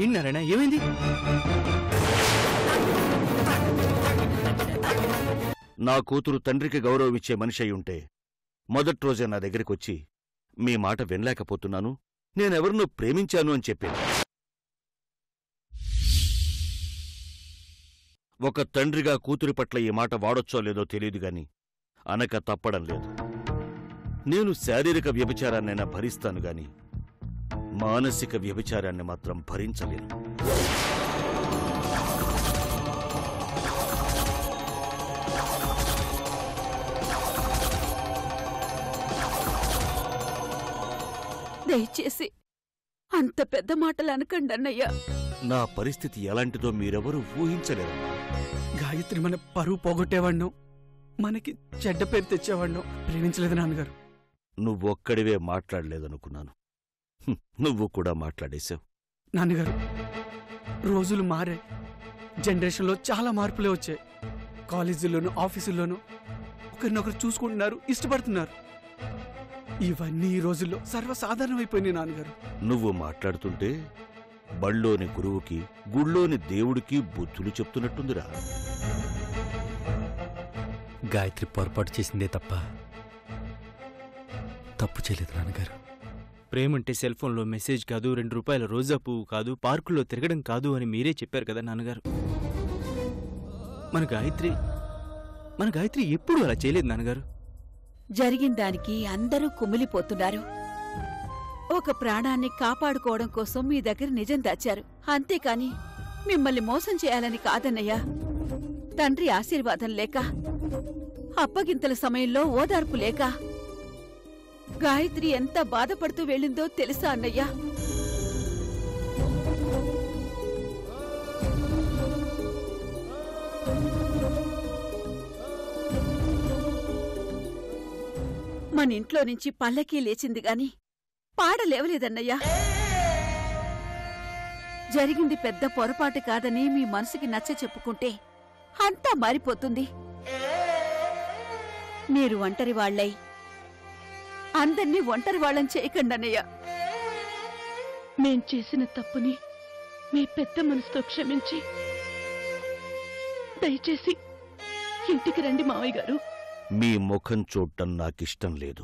ఏంటి నారాయణ, ఏమైంది? నా కూతురు తండ్రికి గౌరవమిచ్చే మనిషి అయి ఉంటే మొదటి రోజే నా దగ్గరికొచ్చి మీ మాట వినలేకపోతున్నాను, నేనెవరినో ప్రేమించాను అని చెప్పాను. ఒక తండ్రిగా కూతురి పట్ల ఈ మాట వాడొచ్చో లేదో తెలియదుగాని అనక తప్పడం లేదు. నేను శారీరక వ్యభిచారాన్నైనా భరిస్తాను గాని మానసిక వ్యభిచారాన్ని మాత్రం భరించలేను. దయచేసి అంత పెద్ద మాటలు అనకండి అన్నయ్య. నా పరిస్థితి ఎలాంటిదో మీరెవరూ ఊహించలేరమ్మా. గాయత్రి మన పరువు పోగొట్టేవాణ్ణు, మనకి చెడ్డ పేరు తెచ్చేవాణ్ణు ప్రేమించలేదు నాన్నగారు. నువ్వొక్కడివే మాట్లాడలేదనుకున్నాను. నువ్వు కూడా మాట్లాడేశావు. నాన్నగారు, రోజులు మారాయి. జనరేషన్లో చాలా మార్పులే వచ్చాయి. కాలేజీల్లోనూ ఆఫీసుల్లోనూ ఒకరినొకరు చూసుకుంటున్నారు, ఇష్టపడుతున్నారు. ఇవన్నీ ఈ రోజుల్లో సర్వసాధారణమైపోయినాయి నాన్నగారు. నువ్వు మాట్లాడుతుంటే బళ్ళోని గురువుకి గుళ్ళోని దేవుడికి బుద్ధులు చెప్తున్నట్టుందిరా. గాయత్రి పొరపాటు చేసిందే తప్ప తప్పు చేయలేదు నాన్నగారు. ప్రేమంటే సెల్ ఫోన్లో మెసేజ్ కాదు, 2 రూపాయల రోజా పువ్వు కాదు, పార్కుల్లో తిరగడం కాదు అని మీరే చెప్పారు కదా నాన్నగారు. మన గాయత్రి ఎప్పుడూ అలా చేయలేదు నాన్నగారు. జరిగిన దానికి అందరూ కుమిలిపోతున్నారు. ఒక ప్రాణాన్ని కాపాడుకోవడం కోసం మీ దగ్గర నిజం దాచారు, అంతేకాని మిమ్మల్ని మోసం చేయాలని కాదన్నయ్యా. తండ్రి ఆశీర్వాదం లేక, అప్పగింతల సమయంలో ఓదార్పు లేక గాయత్రి ఎంత బాధపడుతూ వెళ్ళిందో తెలుసా అన్నయ్యా? మన ఇంట్లో నుంచి పల్లకీ లేచింది గాని పాడలేవలేదన్నయ్యా. జరిగింది పెద్ద పొరపాటు కాదని మీ మనసుకి నచ్చ చెప్పుకుంటే అంతా మారిపోతుంది. మీరు ఒంటరి వాళ్లై అందర్నీ ఒంటరి వాళ్ళని చేయకండి అన్నయ్య. మేం చేసిన తప్పుని మీ పెద్ద మనసుతో క్షమించి దయచేసి ఇంటికి రండి మావయ్య గారు. మీ ముఖం చూడటం నాకిష్టం లేదు.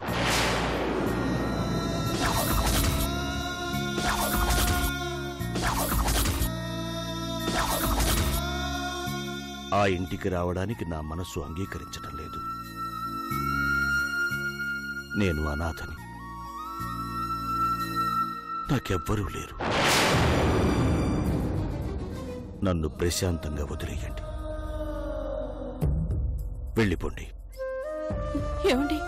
ఆ ఇంటికి రావడానికి నా మనస్సు అంగీకరించటం లేదు. నేను అనాథని, నాకెవ్వరూ లేరు. నన్ను ప్రశాంతంగా వదిలేయండి, వెళ్ళిపోండి. ఏమండి,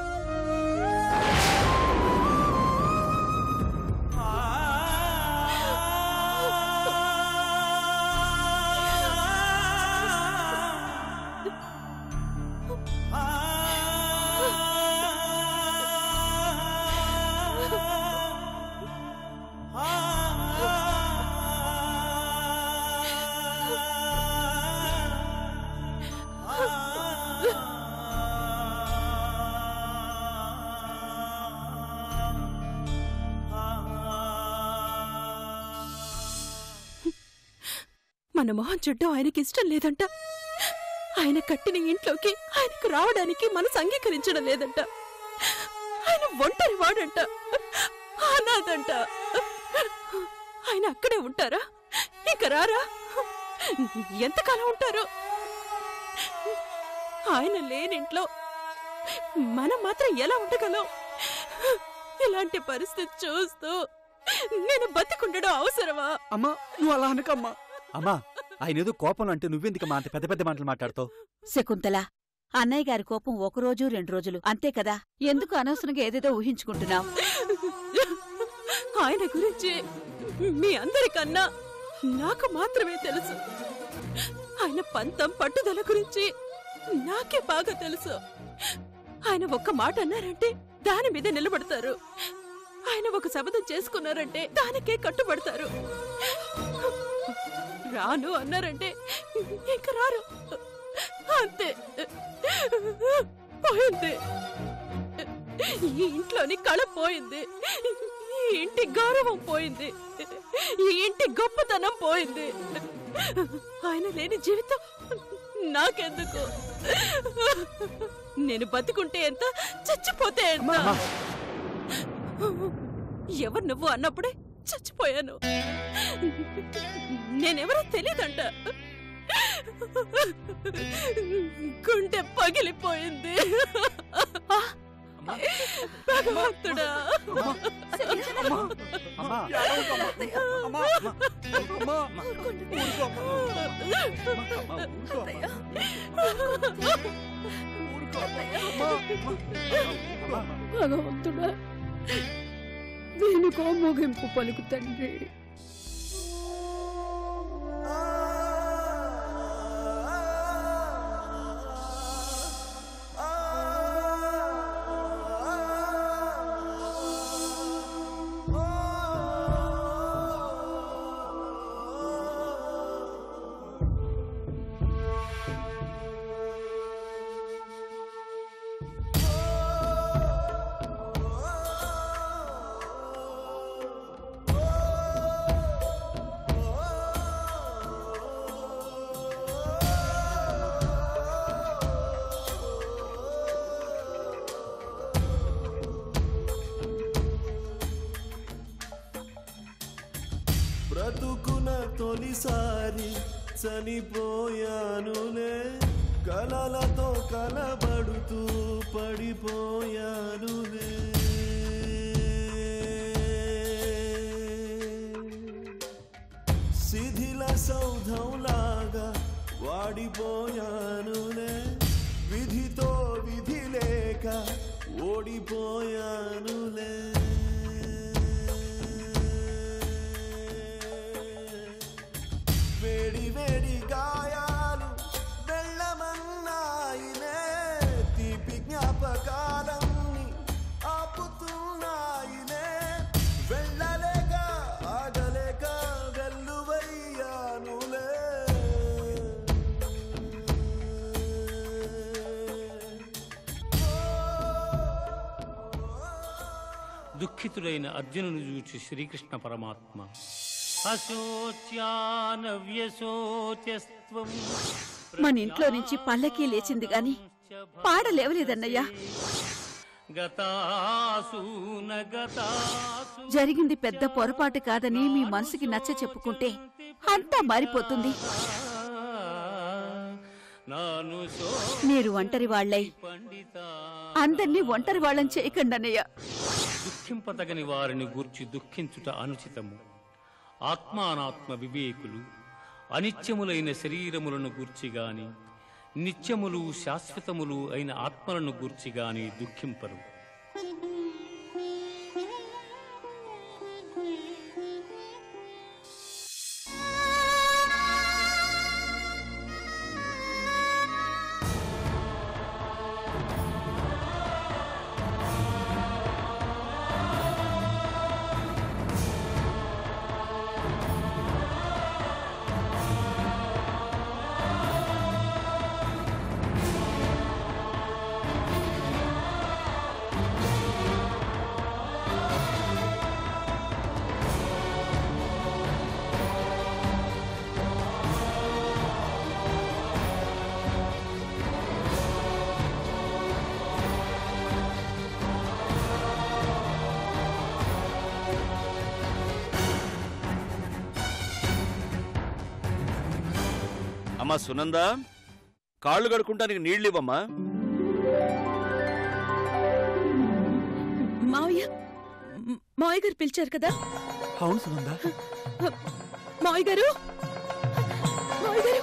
మన మొహం చూడ్డం ఆయనకిష్టం లేదంట. ఆయన కట్టిన ఇంట్లోకి ఆయనకు రావడానికి మనసు అంగీకరించడం లేదంట. ఆయన ఒంటరి వాడంట, అనాథంట. ఆయన అక్కడే ఉంటారా? ఇక రారా? ఎంతకాలం ఉంటారు? ఆయన లేనింట్లో మనం మాత్రం ఎలా ఉండగలం? ఇలాంటి పరిస్థితి చూస్తూ నేను బతికుండడం అవసరమా? అమ్మా, నువ్వు అలా అనకమ్మా. అమ్మా, ఆయన ఏదో కోపం అంటే నువ్వెందుకు అంత పెద్ద పెద్ద మాటలు మాట్లాడుతావు? శకుంతల, అన్నయ్య గారి కోపం 1 రోజు 2 రోజులు అంతే కదా. ఎందుకు అనవసరంగా ఏదేదో ఊహించుకుంటున్నావు? ఆయన గురించి మీ అందరికన్నా నాకు మాత్రమే తెలుసు. ఆయన పంతం పట్టుదల గురించి నాకే బాగా తెలుసు. ఆయన ఒక్క మాట అన్నారంటే దాని మీద నిలబడతారు. ఆయన ఒక శపథం చేసుకున్నారంటే దానికే కట్టుబడతారు. రాను అన్నారంటే ఇంక రారు. అంతే, పోయింది. ఈ ఇంట్లోని కళ పోయింది. ఈ ఈ ఇంటి గౌరవం పోయింది, ఈ ఇంటి గొప్పతనం పోయింది. ఆయన లేని జీవితం నాకెందుకు? నేను బతుకుంటే ఎంత, చచ్చిపోతే ఎంత? ఎవరు నువ్వు అన్నప్పుడే చచ్చిపోయాను. నేనెవరో తెలీదంట. గుండె పగిలిపోయింది. భగవంతుడా, భగవంతుడా, దేనికో ముగింపు పలుకు తండ్రి. బ్రతుకున తొలిసారి చనిపోయానులే, కలలతో కలబడుతూ పడిపోయానులే. శిథిల సౌధంలాగా వాడిపోయానులే, విధితో విధి లేక ఓడిపోయానులే. వేడి వేడి గాయాలు వెళ్ళమన్నాయినే, తీపి జ్ఞాపకాలన్నీ ఆపుతున్నాయినే. వెళ్ళలేక ఆగలేక వెల్లువయ్యానులే. దుఃఖితుడైన అర్జునుని చూచి శ్రీకృష్ణ పరమాత్మ మన ఇంట్లో నుంచి పల్లకీ లేచింది గాని పాడ లేవలేదన్నయ్యా. జరిగింది పెద్ద పొరపాటు కాదని మీ మనసుకి నచ్చ చెప్పుకుంటే అంతా మారిపోతుంది. మీరు ఒంటరి వాళ్ళై అందర్నీ ఒంటరి వాళ్ళని చేయకండి అన్నయ్య. దుఃఖింపదగని వారిని గూర్చి దుఃఖించుట అనుచితము. ఆత్మానాత్మ వివేకులు అనిత్యములైన శరీరములను గూర్చిగాని నిత్యములు శాశ్వతములు అయిన ఆత్మలను గూర్చిగాని దుఃఖింపరు. అమ్మా సునందా, కాళ్ళు కడుక్కుంటానికి నీళ్ళు ఇవ్వమ్మా. మావయ్య గారు పిలిచారు కదా? అవును సునందా. మావయ్య గారు, మావయ్య గారు.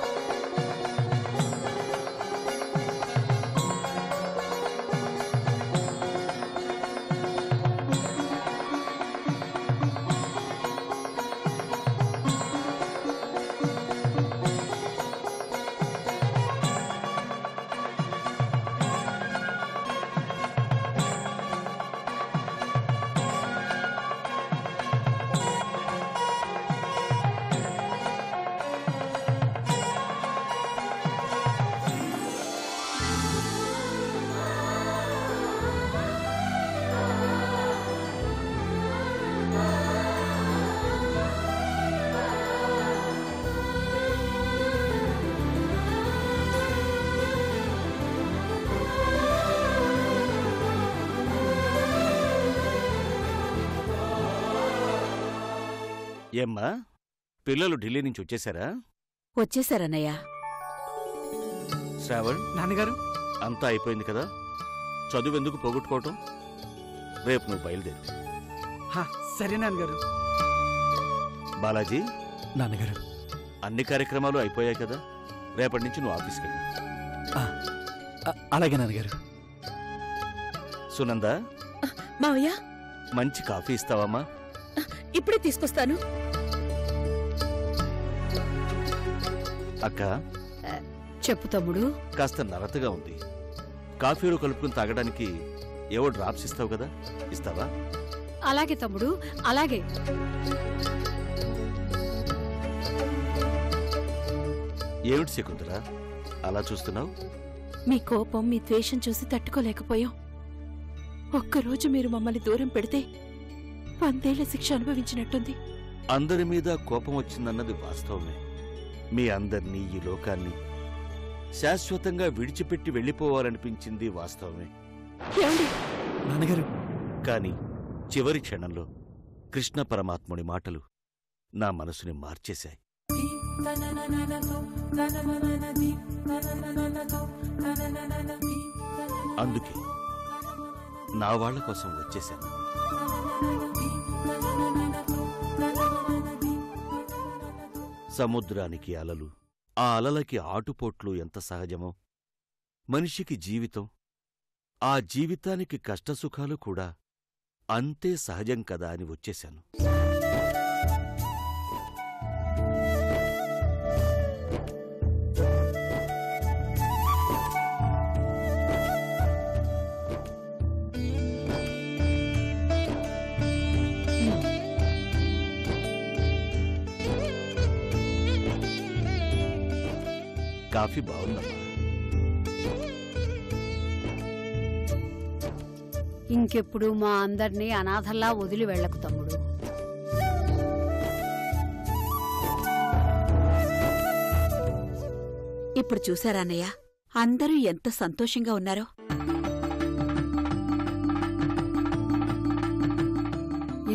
ఏమ్మా, పిల్లలు ఢిల్లీ నుంచి వచ్చేశారా? వచ్చేశారన్నయ్య. శ్రావణ్, నాన్నగారు అంతా అయిపోయింది కదా, చదువెందుకు పోగొట్టుకోవటం? రేపు నువ్వు బయలుదేరు. హా, సరే నాన్నగారు. బాలాజీ, నాన్నగారు. అన్ని కార్యక్రమాలు అయిపోయాయి కదా, రేపటి నుంచి నువ్వు ఆఫీస్కి వెళ్ళు. అలాగే నాన్నగారు. సునంద, మావయ్య, మంచి కాఫీ ఇస్తావమ్మా? ఇప్పుడే తీసుకొస్తాను. అక్క, చెప్పు తమ్ముడు. కాస్త నరతగా ఉంది. కాఫీలో కలుపుకుని తాగడానికి ఏవో డ్రాప్స్ ఇస్తావు కదా, ఇస్తావా? అలాగే తమ్ముడు, అలాగే. ఏమిటి శకుంతల అలా చూస్తున్నావు? మీ కోపం, మీ ద్వేషం చూసి తట్టుకోలేకపోయాం. ఒక్కరోజు మీరు మమ్మల్ని దూరం పెడితే 100 ఏళ్ల శిక్ష అనుభవించినట్టుంది. అందరి మీద కోపం వచ్చిందన్నది వాస్తవమే. మీ అందర్నీ, ఈ లోకాన్ని శాశ్వతంగా విడిచిపెట్టి వెళ్ళిపోవాలనిపించింది వాస్తవమే. ఏమండి? నాన్నగారు. కాని చివరి క్షణంలో కృష్ణ పరమాత్ముడి మాటలు నా మనసుని మార్చేశాయి. అందుకే నా వాళ్ల కోసం వచ్చేశాను. సముద్రానికి అలలు, ఆ అలలకి ఆటుపోట్లు ఎంత సహజమో, మనిషికి జీవితం, ఆ జీవితానికి కష్టసుఖాలు కూడా అంతే సహజం కదా అని వచ్చేశాను. కాఫీ బాగుందమ్మా. ఇంకెప్పుడు మా అందర్నీ అనాథల్లా వదిలి వెళ్ళకు తమ్ముడు. ఇప్పుడు చూశారాన్నయ్య, అందరూ ఎంత సంతోషంగా ఉన్నారో.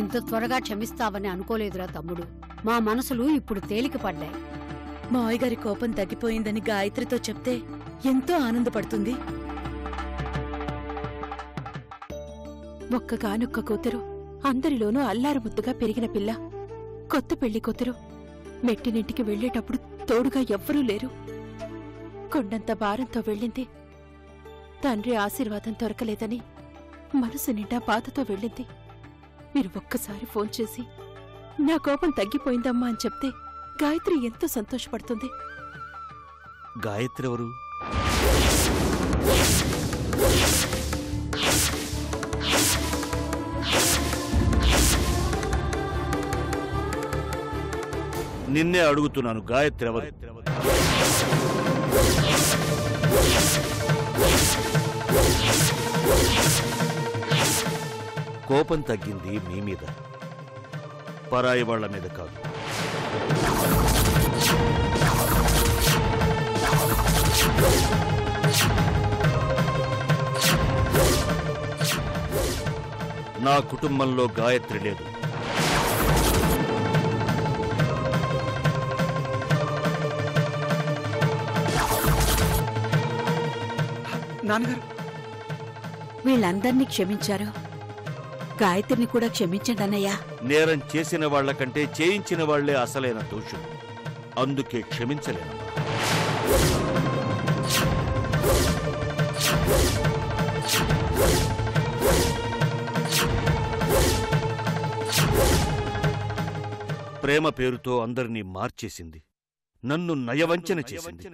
ఇంత త్వరగా క్షమిస్తావని అనుకోలేదురా తమ్ముడు. మా మనసులు ఇప్పుడు తేలిక పడ్డాయి. మావయ్య గారి కోపం తగ్గిపోయిందని గాయత్రితో చెప్తే ఎంతో ఆనందపడుతుంది. ఒక్కగానొక్క కూతురు, అందరిలోనూ అల్లారు ముద్దుగా పెరిగిన పిల్ల. కొత్త పెళ్లి కూతురు, మెట్టినింటికి వెళ్లేటప్పుడు తోడుగా ఎవ్వరూ లేరు. కొండంత భారంతో వెళ్ళింది. తండ్రి ఆశీర్వాదం దొరకలేదని మనసు నిండా బాధతో వెళ్ళింది. మీరు ఒక్కసారి ఫోన్ చేసి నా కోపం తగ్గిపోయిందమ్మా అని చెప్తే గాయత్రి ఎంతో సంతోషపడుతుంది. గాయత్రి ఎవరు? నిన్నే అడుగుతున్నాను, గాయత్రి ఎవరు? కోపం తగ్గింది మీ మీద, పరాయి వాళ్ల మీద కాదు. నా కుటుంబంలో గాయత్రి లేదు. నాన్నగారు, వీళ్ళందర్నీ క్షమించారు. గాయత్రిని కూడా క్షమించండి అన్నయ్య. నేరం చేసిన వాళ్లకంటే చేయించిన వాళ్లే అసలైన దోషులు. అందుకే క్షమించలేనమ్మా. ప్రేమ పేరుతో అందరినీ మార్చేసింది, నన్ను నయవంచన చేసింది.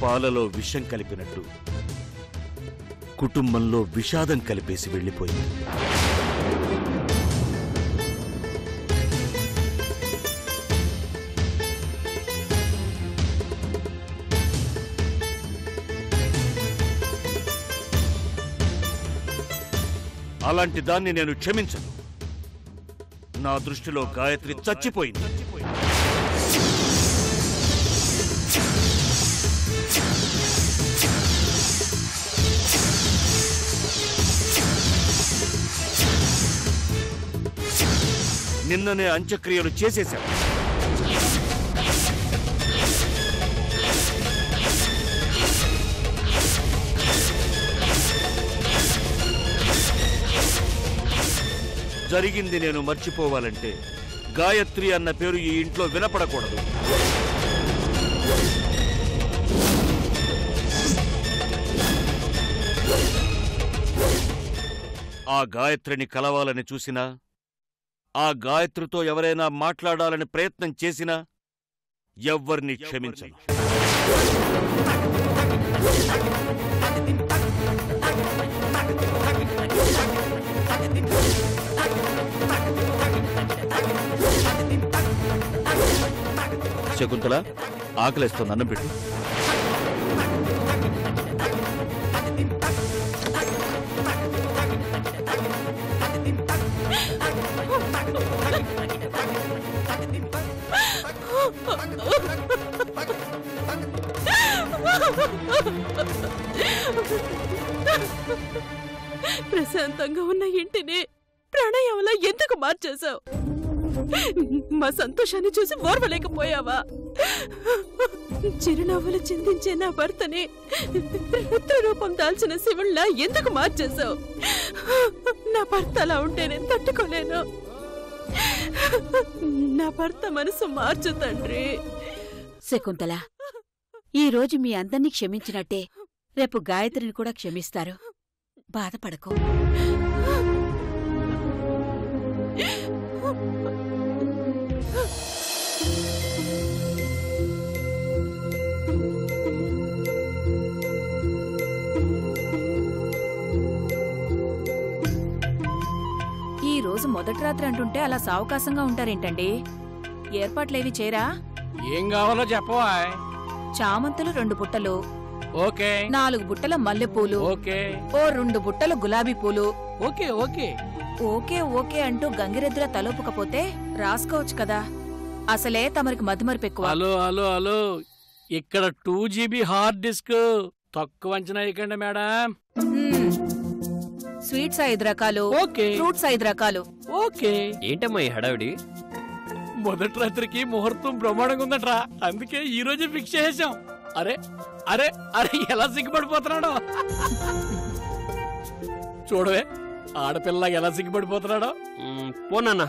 పాలలో విషం కలిపినట్టు కుటుంబంలో విషాదం కలిపేసి వెళ్ళిపోయింది. అలాంటి దాన్ని నేను క్షమించను. నా దృష్టిలో గాయత్రి చచ్చిపోయింది. నిన్ననే అంత్యక్రియలు చేసేశాను. జరిగింది నేను మర్చిపోవాలంటే గాయత్రి అన్న పేరు ఈ ఇంట్లో వినపడకూడదు. ఆ గాయత్రిని కలవాలని చూసినా, ఆ గాయత్రితో ఎవరైనా మాట్లాడాలని ప్రయత్నం చేసినా ఎవ్వరిని క్షమించను. శకుంతల, ఆకలేస్తోంది, అన్నం పెట్టు. ప్రశాంతంగా ఉన్న ఇంటిని ప్రణయంలా ఎందుకు మార్చేశావు? మా సంతోషాన్ని చూసి ఓర్వలేకపోయావా? చిరునవ్వులు చిందించే నా భర్తని రుద్రరూపం దాల్చిన శివుళ్లా ఎందుకు మార్చేశావు? నా భర్త అలా ఉంటే నేను తట్టుకోలేను. నా భర్త మనసు మార్చు తండ్రి. శకుంతల, ఈ రోజు మీ అందర్నీ క్షమించినట్టే రేపు గాయత్రిని కూడా క్షమిస్తారు. బాధపడకు. ఈ రోజు మొదటి రాత్రి అంటుంటే అలా సావకాశంగా ఉంటారేంటండి? ఏర్పాట్లేవి చేరా? ఏం కావాలో చెప్పవా? చామంతులు 2 బుట్టలు, ఓకే. 4 బుట్టల మల్లెపూలు, ఓకే. ఓ 2 బుట్టల గులాబీ పూలు. ఓకే ఓకే ఓకే ఓకే అంటూ గంగిరెద్దుల తలోపకపోతే రాసుకోవచ్చు కదా. అసలే తమరికి మతిమరుపు ఎక్కువ. హలో హలో హలో, ఇక్కడ 2 GB హార్డ్ డిస్క్. తక్కువ అంచనా వేయకండి మేడం. స్వీట్స్ 5 రకాలు, ఓకే. ఫ్రూట్స్ 5 రకాలు. ఓకే. ఏంటమ్మా ఈ హడావిడి? మొదటి రాత్రికి ముహూర్తం బ్రహ్మాండంగా ఉందట్రా, అందుకే ఈ రోజు ఫిక్స్ చేసాం. అరే అరే అరే, ఎలా సిగ్గుపడిపోతున్నాడో చూడవే, ఆడపిల్ల ఎలా సిగ్గుపడిపోతున్నాడో. పోనా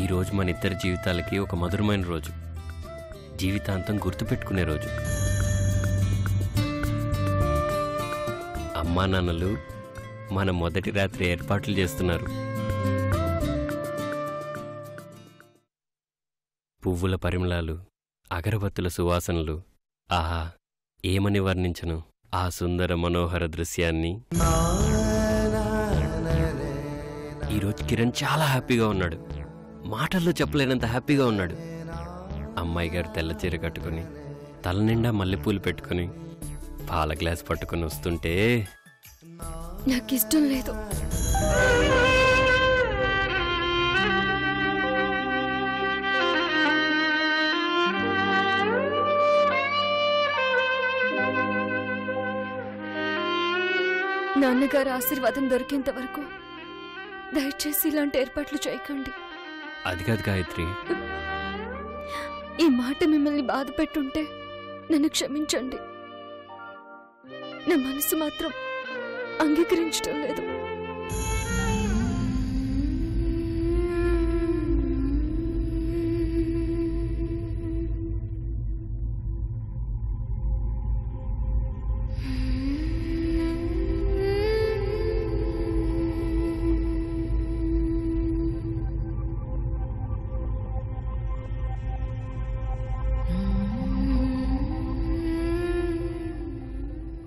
ఈరోజు మన ఇద్దరి జీవితాలకి ఒక మధురమైన రోజు, జీవితాంతం గుర్తుపెట్టుకునే రోజు. అమ్మా నాన్నలు మన మొదటి రాత్రి ఏర్పాట్లు చేస్తున్నారు. పువ్వుల పరిమళాలు, అగరబత్తుల సువాసనలు, ఆహా ఏమని వర్ణించను ఆ సుందర మనోహర దృశ్యాన్ని. ఈరోజు కిరణ్ చాలా హ్యాపీగా ఉన్నాడు, మాటల్లో చెప్పలేనంత హ్యాపీగా ఉన్నాడు. అమ్మాయి గారు తెల్ల చీర కట్టుకుని, తల నిండా మల్లెపూలు పెట్టుకుని, పాల గ్లాస్ పట్టుకుని వస్తుంటే నాకిష్టం లేదు. నాన్నగారు ఆశీర్వాదం దొరికేంత వరకు దయచేసి ఇలాంటి ఏర్పాట్లు చేయకండి. అది కాదు గాయత్రి, ఈ మాట మిమ్మల్ని బాధ పెట్టుంటే నన్ను క్షమించండి. నా మనసు మాత్రం అంగీకరించడం లేదు.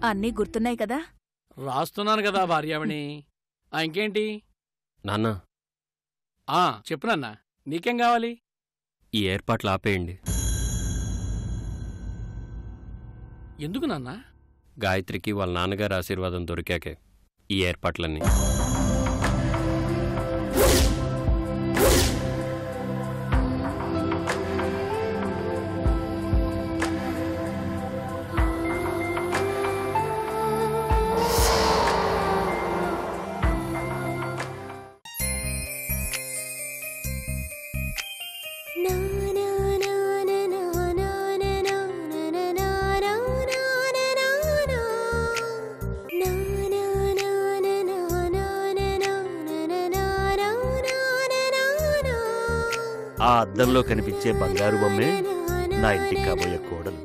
అన్నీ గుర్తున్నాయి కదా? రాస్తున్నాను కదా భార్యామణి. ఇంకేంటి నాన్న? చెప్పు నాన్న, నీకేం కావాలి? ఈ ఏర్పాట్లు ఆపేయండి. ఎందుకు నాన్న? గాయత్రికి వాళ్ళ నాన్నగారి ఆశీర్వాదం దొరికాకే ఈ ఏర్పాట్లన్నీ. ఆ అద్దంలో కనిపించే బంగారు బొమ్మే నా ఇంటికి కాబోయే కోడలు.